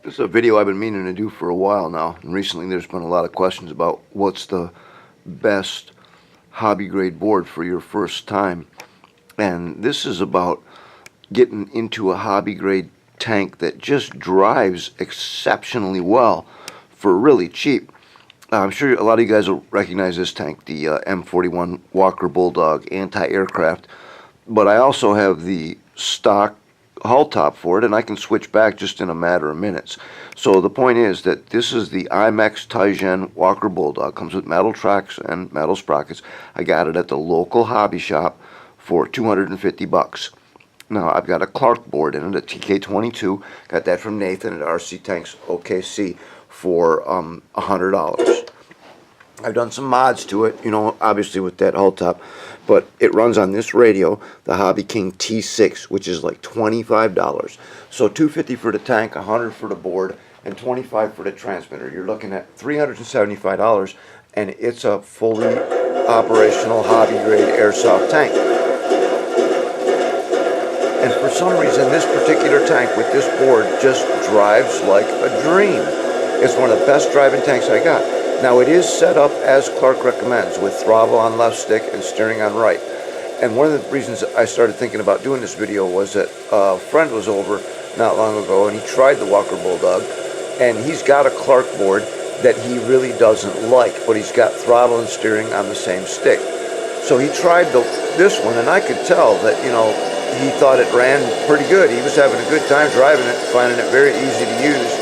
This is a video I've been meaning to do for a while now, and recently there's been a lot of questions about what's the best hobby grade board for your first time. And this is about getting into a hobby grade tank that just drives exceptionally well for really cheap. I'm sure a lot of you guys will recognize this tank, the M41 Walker Bulldog anti-aircraft, but I also have the stock hull top for it, and I can switch back just in a matter of minutes. So the point is that this is the IMEX Taigen Walker Bulldog. Comes with metal tracks and metal sprockets. I got it at the local hobby shop for $250. Now I've got a Clark board in it, a TK22. Got that from Nathan at RC Tanks OKC for $100. I've done some mods to it, you know, obviously with that hull top, but it runs on this radio, the Hobby King T6, which is like $25. So $250 for the tank, $100 for the board, and $25 for the transmitter. You're looking at $375, and it's a fully operational hobby grade airsoft tank. And for some reason, this particular tank with this board just drives like a dream. It's one of the best driving tanks I got. Now it is set up as Clark recommends, with throttle on left stick and steering on right. And one of the reasons I started thinking about doing this video was that a friend was over not long ago and he tried the Walker Bulldog, and he's got a Clark board that he really doesn't like, but he's got throttle and steering on the same stick. So he tried this one, and I could tell that, you know, he thought it ran pretty good. He was having a good time driving it, finding it very easy to use.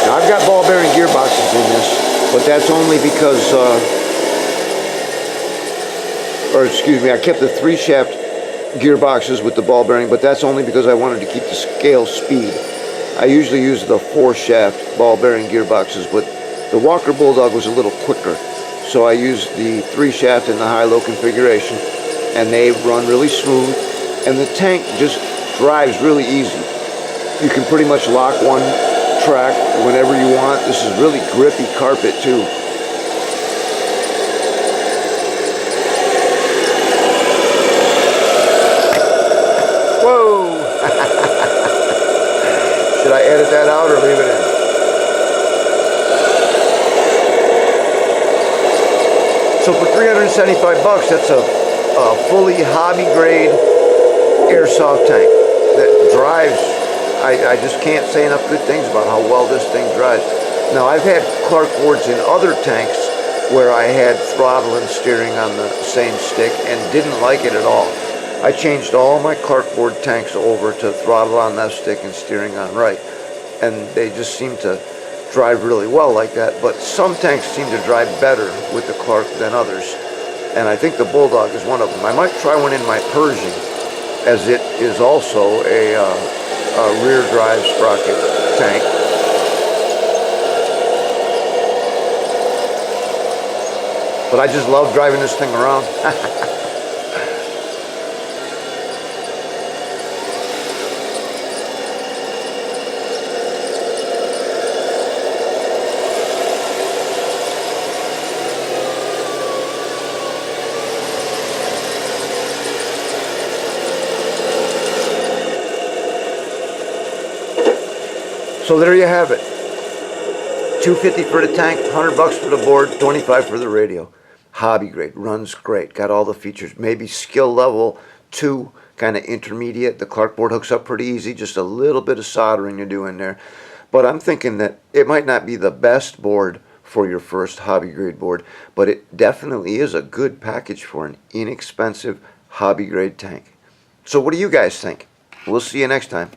I've got ball bearing gearboxes in this, but that's only because, I kept the 3-shaft gearboxes with the ball bearing, but that's only because I wanted to keep the scale speed. I usually use the 4-shaft ball bearing gearboxes, but the Walker Bulldog was a little quicker, so I used the 3-shaft in the high-low configuration, and they run really smooth, and the tank just drives really easy. You can pretty much lock one track whenever you want. This is really grippy carpet too. Whoa! Should I edit that out or leave it in? So for $375, that's a fully hobby grade airsoft tank that drives. I just can't say enough good things about how well this thing drives. Now, I've had Clark boards in other tanks where I had throttle and steering on the same stick and didn't like it at all. I changed all my Clark board tanks over to throttle on left stick and steering on right, and they just seem to drive really well like that. But some tanks seem to drive better with the Clark than others, and I think the Bulldog is one of them. I might try one in my Pershing, as it is also a rear drive sprocket tank. But I just love driving this thing around. So there you have it. $250 for the tank, $100 for the board, $25 for the radio. Hobby grade, runs great, got all the features. Maybe skill level 2, kind of intermediate. The Clark board hooks up pretty easy, just a little bit of soldering to do in there. But I'm thinking that it might not be the best board for your first hobby grade board, but it definitely is a good package for an inexpensive hobby grade tank. So what do you guys think? We'll see you next time.